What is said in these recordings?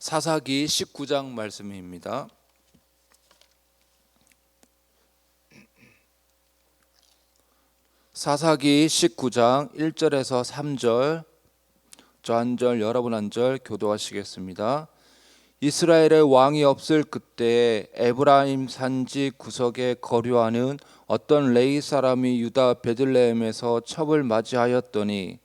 사사기 19장 말씀입니다. 사사기 19장 1절에서 3절, 저 한 절 여러분 한 절 교도하시겠습니다. 이스라엘의 왕이 없을 그때에 에브라임 산지 구석에 거류하는 어떤 레위 사람이 유다 베들레헴에서 첩을 맞이하였더니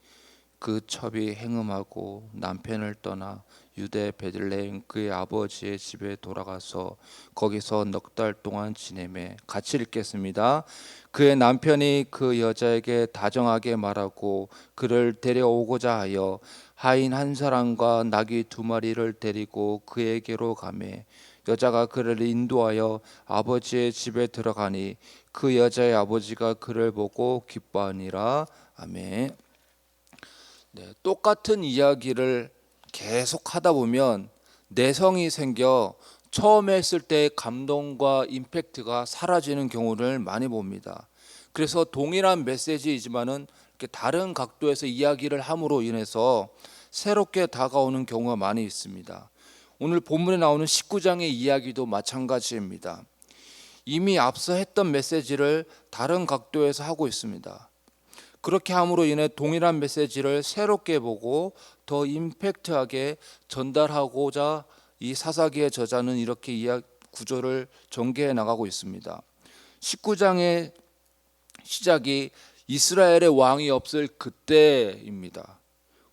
그 첩이 행음하고 남편을 떠나 유대 베들레헴 그의 아버지의 집에 돌아가서 거기서 넉 달 동안 지내매. 같이 읽겠습니다. 그의 남편이 그 여자에게 다정하게 말하고 그를 데려오고자 하여 하인 한 사람과 나귀 2마리를 데리고 그에게로 가매. 여자가 그를 인도하여 아버지의 집에 들어가니 그 여자의 아버지가 그를 보고 기뻐하니라. 아멘. 똑같은 이야기를 계속 하다 보면 내성이 생겨 처음에 했을 때의 감동과 임팩트가 사라지는 경우를 많이 봅니다. 그래서 동일한 메시지이지만은 이렇게 다른 각도에서 이야기를 함으로 인해서 새롭게 다가오는 경우가 많이 있습니다. 오늘 본문에 나오는 19장의 이야기도 마찬가지입니다. 이미 앞서 했던 메시지를 다른 각도에서 하고 있습니다. 그렇게 함으로 인해 동일한 메시지를 새롭게 보고 더 임팩트하게 전달하고자 이 사사기의 저자는 이렇게 이야기 구조를 전개해 나가고 있습니다. 19장의 시작이 이스라엘의 왕이 없을 그때입니다.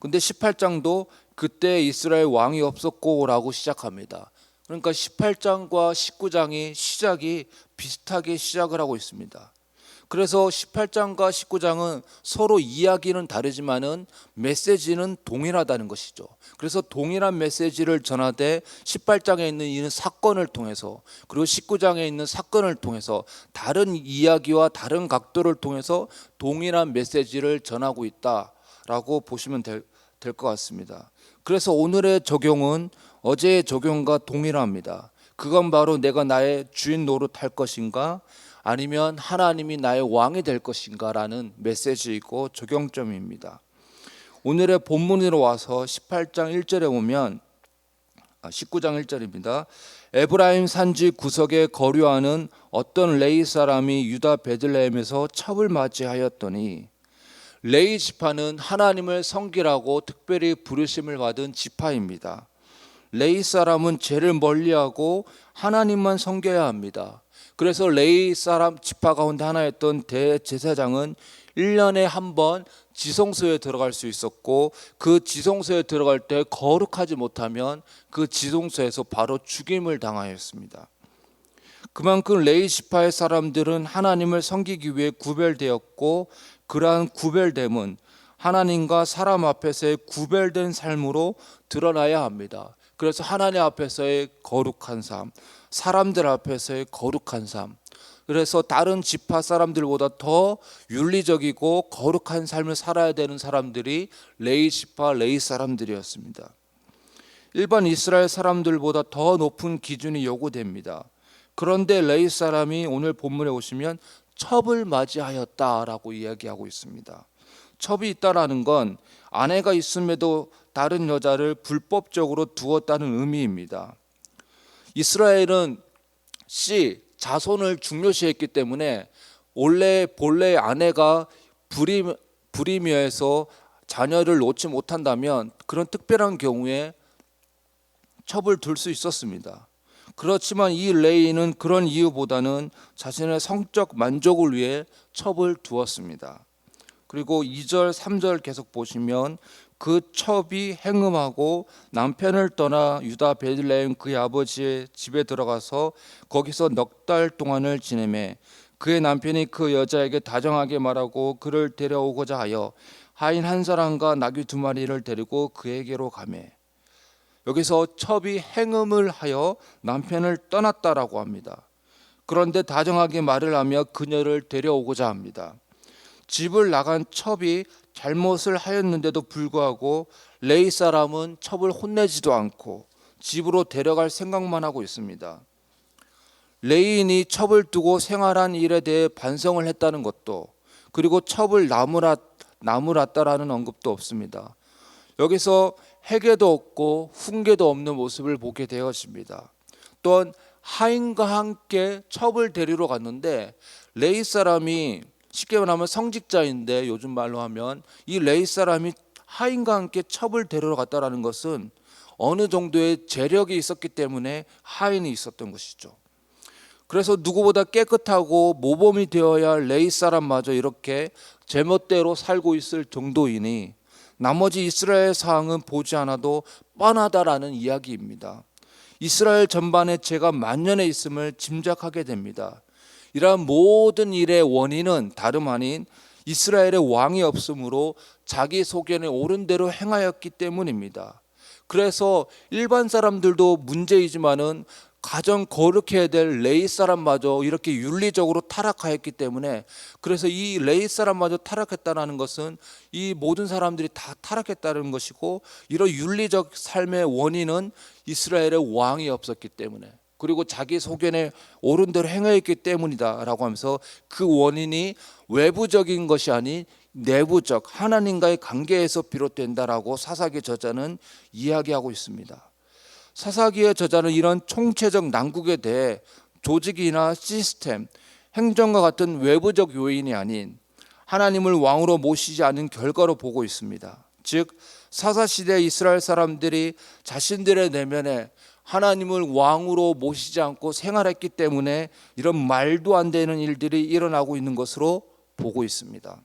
근데 18장도 그때 이스라엘 왕이 없었고 라고 시작합니다. 그러니까 18장과 19장이 시작이 비슷하게 시작을 하고 있습니다. 그래서 18장과 19장은 서로 이야기는 다르지만은 메시지는 동일하다는 것이죠. 그래서 동일한 메시지를 전하되 18장에 있는 이 사건을 통해서 그리고 19장에 있는 사건을 통해서 다른 이야기와 다른 각도를 통해서 동일한 메시지를 전하고 있다라고 보시면 될 것 같습니다. 그래서 오늘의 적용은 어제의 적용과 동일합니다. 그건 바로 내가 나의 주인 노릇할 것인가 아니면 하나님이 나의 왕이 될 것인가라는 메시지이고 적용점입니다. 오늘의 본문으로 와서 18장 1절에 보면 19장 1절입니다. 에브라임 산지 구석에 거류하는 어떤 레위 사람이 유다 베들레헴에서 첩을 맞이하였더니, 레위 지파는 하나님을 섬기라고 특별히 부르심을 받은 지파입니다. 레위 사람은 죄를 멀리하고 하나님만 섬겨야 합니다. 그래서 레위 사람 지파 가운데 하나였던 대제사장은 1년에 한 번 지성소에 들어갈 수 있었고, 그 지성소에 들어갈 때 거룩하지 못하면 그 지성소에서 바로 죽임을 당하였습니다. 그만큼 레위 지파의 사람들은 하나님을 섬기기 위해 구별되었고, 그러한 구별됨은 하나님과 사람 앞에서의 구별된 삶으로 드러나야 합니다. 그래서 하나님 앞에서의 거룩한 삶, 사람들 앞에서의 거룩한 삶, 그래서 다른 지파 사람들보다 더 윤리적이고 거룩한 삶을 살아야 되는 사람들이 레위 지파 레위 사람들이었습니다. 일반 이스라엘 사람들보다 더 높은 기준이 요구됩니다. 그런데 레위 사람이 오늘 본문에 오시면 첩을 맞이하였다라고 이야기하고 있습니다. 첩이 있다라는 건 아내가 있음에도 다른 여자를 불법적으로 두었다는 의미입니다. 이스라엘은 자손을 중요시했기 때문에 본래 아내가 불임여해서 자녀를 놓지 못한다면 그런 특별한 경우에 첩을 둘 수 있었습니다. 그렇지만 이 레위는 그런 이유보다는 자신의 성적 만족을 위해 첩을 두었습니다. 그리고 2절 3절 계속 보시면 그 첩이 행음하고 남편을 떠나 유다 베들레헴 그의 아버지의 집에 들어가서 거기서 넉 달 동안을 지내매. 그의 남편이 그 여자에게 다정하게 말하고 그를 데려오고자 하여 하인 한 사람과 나귀 2마리를 데리고 그에게로 가매. 여기서 첩이 행음을 하여 남편을 떠났다라고 합니다. 그런데 다정하게 말을 하며 그녀를 데려오고자 합니다. 집을 나간 첩이 잘못을 하였는데도 불구하고 레위 사람은 첩을 혼내지도 않고 집으로 데려갈 생각만 하고 있습니다. 레위인이 첩을 두고 생활한 일에 대해 반성을 했다는 것도, 그리고 첩을 나무랐다라는 언급도 없습니다. 여기서 해계도 없고 훈계도 없는 모습을 보게 되었습니다. 또한 하인과 함께 첩을 데리러 갔는데 레위 사람이 쉽게 말하면 성직자인데 요즘 말로 하면 이 레위 사람이 하인과 함께 첩을 데리러 갔다라는 것은 어느 정도의 재력이 있었기 때문에 하인이 있었던 것이죠. 그래서 누구보다 깨끗하고 모범이 되어야 할 레위 사람마저 이렇게 제멋대로 살고 있을 정도이니 나머지 이스라엘 사항은 보지 않아도 뻔하다라는 이야기입니다. 이스라엘 전반에 죄가 만연해 있음을 짐작하게 됩니다. 이러한 모든 일의 원인은 다름 아닌 이스라엘의 왕이 없으므로 자기 소견에 옳은 대로 행하였기 때문입니다. 그래서 일반 사람들도 문제이지만은 가장 거룩해야 될 레위 사람마저 이렇게 윤리적으로 타락하였기 때문에, 그래서 이 레위 사람마저 타락했다는 것은 이 모든 사람들이 다 타락했다는 것이고, 이런 윤리적 삶의 원인은 이스라엘의 왕이 없었기 때문에, 그리고 자기 소견에 옳은 대로 행하였기 때문이다라고 하면서 그 원인이 외부적인 것이 아닌 내부적 하나님과의 관계에서 비롯된다라고 사사기 저자는 이야기하고 있습니다. 사사기의 저자는 이런 총체적 난국에 대해 조직이나 시스템, 행정과 같은 외부적 요인이 아닌 하나님을 왕으로 모시지 않은 결과로 보고 있습니다. 즉 사사시대 이스라엘 사람들이 자신들의 내면에 하나님을 왕으로 모시지 않고 생활했기 때문에 이런 말도 안 되는 일들이 일어나고 있는 것으로 보고 있습니다.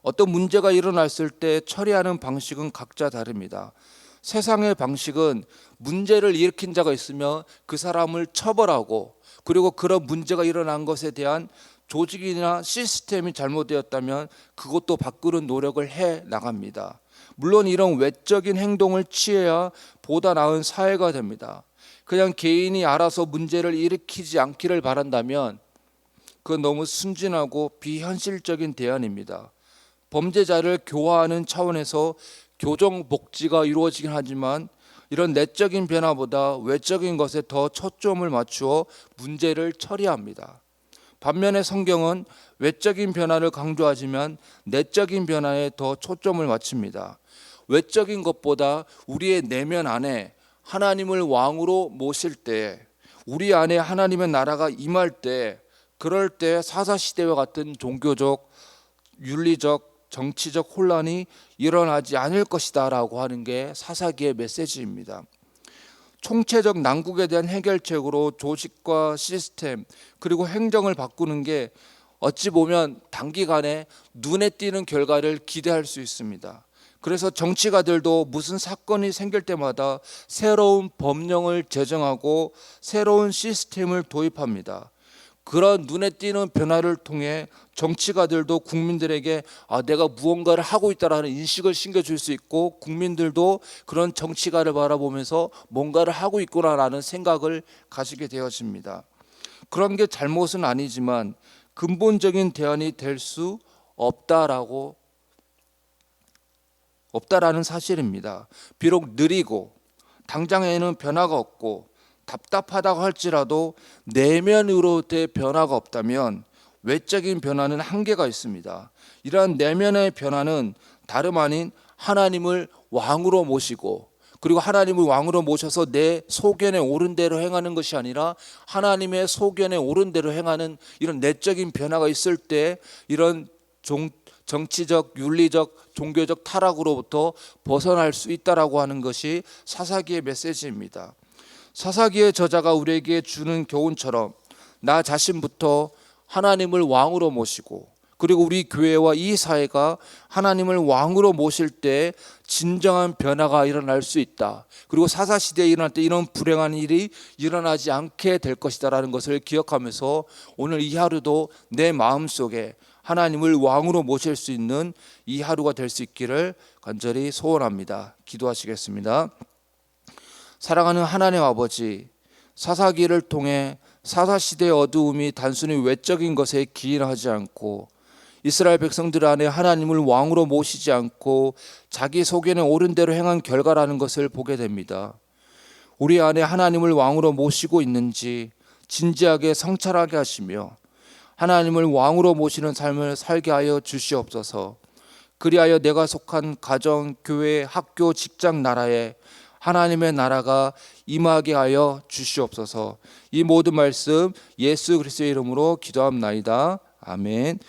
어떤 문제가 일어났을 때 처리하는 방식은 각자 다릅니다. 세상의 방식은 문제를 일으킨 자가 있으면 그 사람을 처벌하고, 그리고 그런 문제가 일어난 것에 대한 조직이나 시스템이 잘못되었다면 그것도 바꾸는 노력을 해 나갑니다. 물론 이런 외적인 행동을 취해야 보다 나은 사회가 됩니다. 그냥 개인이 알아서 문제를 일으키지 않기를 바란다면 그건 너무 순진하고 비현실적인 대안입니다. 범죄자를 교화하는 차원에서 교정 복지가 이루어지긴 하지만 이런 내적인 변화보다 외적인 것에 더 초점을 맞추어 문제를 처리합니다. 반면에 성경은 외적인 변화를 강조하지만 내적인 변화에 더 초점을 맞춥니다. 외적인 것보다 우리의 내면 안에 하나님을 왕으로 모실 때, 우리 안에 하나님의 나라가 임할 때, 그럴 때 사사시대와 같은 종교적, 윤리적, 정치적 혼란이 일어나지 않을 것이다 라고 하는 게 사사기의 메시지입니다. 총체적 난국에 대한 해결책으로 조직과 시스템 그리고 행정을 바꾸는 게 어찌 보면 단기간에 눈에 띄는 결과를 기대할 수 있습니다. 그래서 정치가들도 무슨 사건이 생길 때마다 새로운 법령을 제정하고 새로운 시스템을 도입합니다. 그런 눈에 띄는 변화를 통해 정치가들도 국민들에게 내가 무언가를 하고 있다라는 인식을 심겨줄 수 있고, 국민들도 그런 정치가를 바라보면서 뭔가를 하고 있구나라는 생각을 가지게 되어집니다. 그런 게 잘못은 아니지만 근본적인 대안이 될 수 없다라는 사실입니다. 비록 느리고 당장에는 변화가 없고 답답하다고 할지라도 내면으로의 변화가 없다면 외적인 변화는 한계가 있습니다. 이러한 내면의 변화는 다름 아닌 하나님을 왕으로 모시고, 그리고 하나님을 왕으로 모셔서 내 소견에 옳은 대로 행하는 것이 아니라 하나님의 소견에 옳은 대로 행하는 이런 내적인 변화가 있을 때 이런 정치적, 윤리적, 종교적 타락으로부터 벗어날 수 있다라고 하는 것이 사사기의 메시지입니다. 사사기의 저자가 우리에게 주는 교훈처럼 나 자신부터 하나님을 왕으로 모시고, 그리고 우리 교회와 이 사회가 하나님을 왕으로 모실 때 진정한 변화가 일어날 수 있다. 그리고 사사시대에 일어날 때 이런 불행한 일이 일어나지 않게 될 것이다라는 것을 기억하면서 오늘 이 하루도 내 마음속에 하나님을 왕으로 모실 수 있는 이 하루가 될 수 있기를 간절히 소원합니다. 기도하시겠습니다. 사랑하는 하나님 아버지, 사사기를 통해 사사시대의 어두움이 단순히 외적인 것에 기인하지 않고 이스라엘 백성들 안에 하나님을 왕으로 모시지 않고 자기 소견에 옳은 대로 행한 결과라는 것을 보게 됩니다. 우리 안에 하나님을 왕으로 모시고 있는지 진지하게 성찰하게 하시며 하나님을 왕으로 모시는 삶을 살게 하여 주시옵소서. 그리하여 내가 속한 가정, 교회, 학교, 직장, 나라에 하나님의 나라가 임하게 하여 주시옵소서. 이 모든 말씀 예수 그리스도의 이름으로 기도합나이다. 아멘.